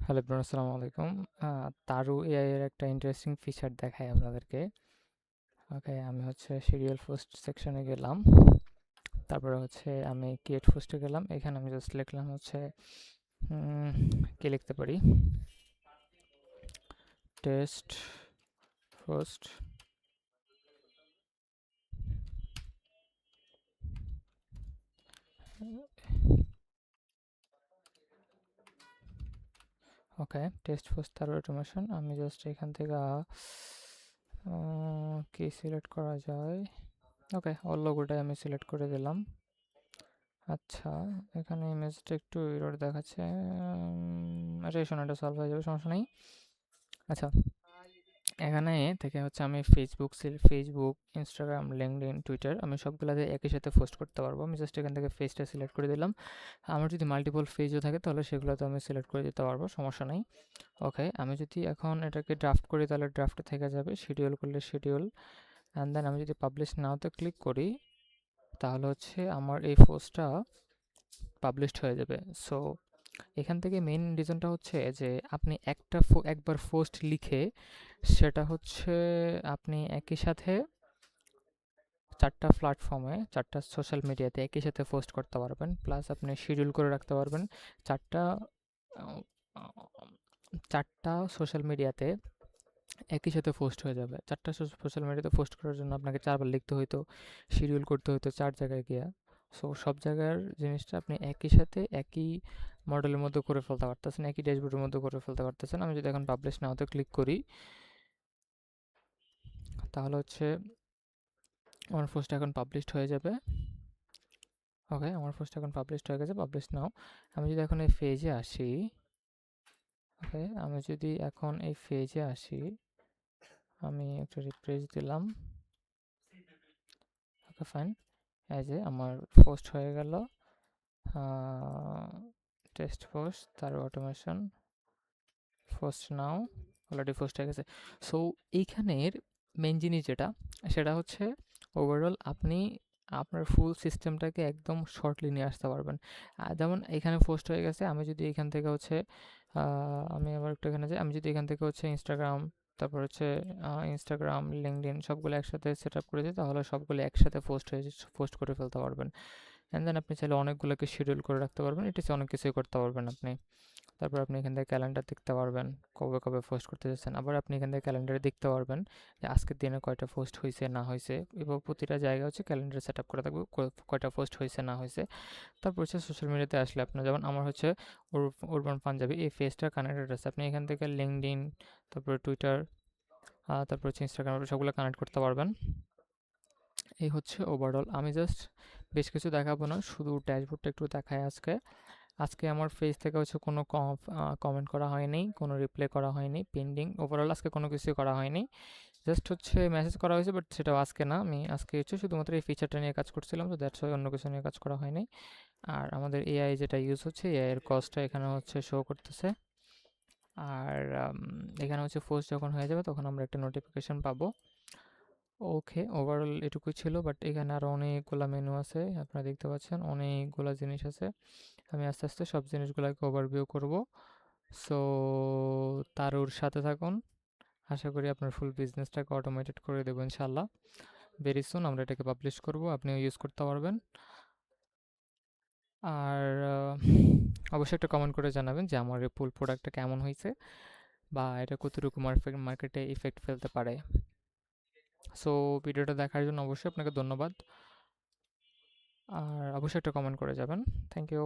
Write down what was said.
Hello bro, আসসালামু আলাইকুম। তারু AI এর একটা ইন্টারেস্টিং ফিচার দেখাই আপনাদেরকে। ওকে, আমি হচ্ছে সিরিয়াল পোস্ট সেকশনে গেলাম, তারপরে হচ্ছে আমি ক্রিয়েট পোস্টে গেলাম। এখানে আমি জাস্ট লিখলাম হচ্ছে কি লিখতে পারি, টেস্ট পোস্ট। ওকে, টেস্ট পোস্ট তারু অটোমেশন। আমি জাস্ট এখান থেকে কি সিলেক্ট করা যায়। ওকে, ওর লোগোটাই আমি সিলেক্ট করে দিলাম। আচ্ছা, এখানে ইমেজটা একটু এরর দেখাচ্ছে। আচ্ছা, এই শোনাটা সলভ হয়ে যাবে, সমস্যা নেই। আচ্ছা, এখানে থেকে হচ্ছে আমি ফেসবুক, ইনস্টাগ্রাম, লিঙ্কডইন, টুইটার আমি সবগুলাতে একই সাথে পোস্ট করতে পারবো। আমি জাস্ট এখান থেকে পেজটা সিলেক্ট করে দিলাম। আমার যদি মাল্টিপল পেজও থাকে তাহলে সেগুলোতে আমি সিলেক্ট করে দিতে পারবো, সমস্যা নেই। ওকে, আমি যদি এখন এটাকে ড্রাফট করি তাহলে ড্রাফটে থেকে যাবে, শিডিউল করলে শিডিউল। অ্যান্ড দেন আমি যদি পাবলিশ নাওতে ক্লিক করি তাহলে হচ্ছে আমার এই পোস্টটা পাবলিশড হয়ে যাবে। সো এখান থেকে মেইন রিজনটা হচ্ছে যে আপনি একবার পোস্ট লিখে সেটা হচ্ছে আপনি একই সাথে 4টা প্ল্যাটফর্মে, 4টা সোশ্যাল মিডিয়াতে একই সাথে পোস্ট করতে পারবেন। প্লাস আপনি শিডিউল করে রাখতে পারবেন 4টা আ 4টা সোশ্যাল মিডিয়াতে একই সাথে পোস্ট হয়ে যাবে। 4টা সোশ্যাল মিডিয়াতে পোস্ট করার জন্য আপনাকে 4 বার লিখতে হইতো, শিডিউল করতে হইতো 4 জায়গায় গিয়া। সো সব জায়গার জিনিসটা আপনি একই সাথে একই মডেলের মধ্যে করে ফেলতে পারতেছেন, একই ড্যাশবোর্ডের মধ্যে করে ফেলতে পারতেছেন। আমি যদি এখন পাবলিশ নাওতে ক্লিক করি তাহলে হচ্ছে আমার পোস্ট এখন পাবলিশড হয়ে যাবে। ওকে, আমার পোস্ট এখন পাবলিশড হয়ে গেছে, পাবলিশ নাও। আমি যদি এখন এই পেজে আসি, ওকে, আমি যদি এখন এই পেজে আসি, আমি একটা রিফ্রেশ দিলাম। ওকে, ফাইন। এই যে আমার পোস্ট হয়ে গেল, টেস্ট পোস্ট তার অটোমেশন, পোস্ট নাও, অলরেডি পোস্ট হয়ে গেছে। সো এইখানের মেন জিনিস যেটা, সেটা হচ্ছে ওভারঅল আপনি আপনার ফুল সিস্টেমটাকে একদম শর্টলি নিয়ে আসতে পারবেন। যেমন এখানে পোস্ট হয়ে গেছে, আমি যদি এখান থেকে হচ্ছে আমি আবার একটু এখানে যাই, আমি যদি এখান থেকে হচ্ছে ইনস্টাগ্রাম, তারপর হচ্ছে ইনস্টাগ্রাম, লিঙ্কডইন সবগুলো একসাথে সেট আপ করে দিই, তাহলে সবগুলো একসাথে পোস্ট করে ফেলতে পারবেন। অ্যান্ড দেন আপনি চাইলে অনেকগুলোকে শিডিউল করে রাখতে পারবেন, এটা অনেক কিছুই করতে পারবেন আপনি। তারপর আপনি এখান থেকে ক্যালেন্ডার দেখতে পারবেন, কবে কবে পোস্ট করতে যাচ্ছেন। আবার আপনি এখান থেকে ক্যালেন্ডারে দেখতে পারবেন যে আজকের দিনে কয়টা পোস্ট হয়েছে না হয়েছে, এবং প্রতিটা জায়গায় হচ্ছে ক্যালেন্ডার সেট আপ করা থাকবে, কয়টা পোস্ট হয়েছে না হয়েছে। তারপর হচ্ছে সোশ্যাল মিডিয়াতে আসলে আপনার, যেমন আমার হচ্ছে উরবান পাঞ্জাবি, এই ফেসটা কানেক্টেড আছে। আপনি এখান থেকে লিঙ্কডইন, তারপরে টুইটার, তারপর হচ্ছে ইনস্টাগ্রাম, সবগুলো কানেক্ট করতে পারবেন। এই হচ্ছে ওভারঅল। আমি জাস্ট বেশ কিছু দেখাবো না, শুধু ড্যাশবোর্ডটা একটু দেখাই আজকে। আজকে আমার পেজ থেকে হচ্ছে কোনো কমেন্ট করা হয়নি, কোনো রিপ্লাই করা হয়নি, পেন্ডিং। ওভারঅল আজকে কোনো কিছুই করা হয়নি, জাস্ট হচ্ছে মেসেজ করা হয়েছে, বাট সেটাও আজকে না। আমি আজকে হচ্ছে শুধুমাত্র এই ফিচারটা নিয়ে কাজ করছিলাম, তো দ্যাটস ওয়াই, অন্য কিছু নিয়ে কাজ করা হয়নি। আর আমাদের এআই যেটা ইউজ হচ্ছে, এআই এর কস্টটা এখানে হচ্ছে শো করতেছে। আর এখানে হচ্ছে পোস্ট যখন হয়ে যাবে তখন আমরা একটা নোটিফিকেশন পাবো। ওকে, ওভারঅল এটুকুই ছিল, বাট এখানে আরও অনেকগুলা মেনু আছে, আপনারা দেখতে পাচ্ছেন অনেকগুলা জিনিস আছে। আমি আস্তে আস্তে সব জিনিসগুলোকে ওভারভিউ করব। সো তারুর সাথে থাকুন, আশা করি আপনার ফুল বিজনেসটাকে অটোমেটেড করে দেবো ইনশাল্লাহ। ভেরি সুন আমরা এটাকে পাবলিশ করব, আপনিও ইউজ করতে পারবেন। আর অবশ্যই একটা কমেন্ট করে জানাবেন যে আমার এই ফুল প্রোডাক্টটা কেমন হয়েছে, বা এটা কতটুকু মার্কেটে ইফেক্ট ফেলতে পারে। সো ভিডিওটা দেখার জন্য অবশ্যই আপনাকে ধন্যবাদ, আর অবশ্যই একটা কমেন্ট করে যাবেন। Thank you.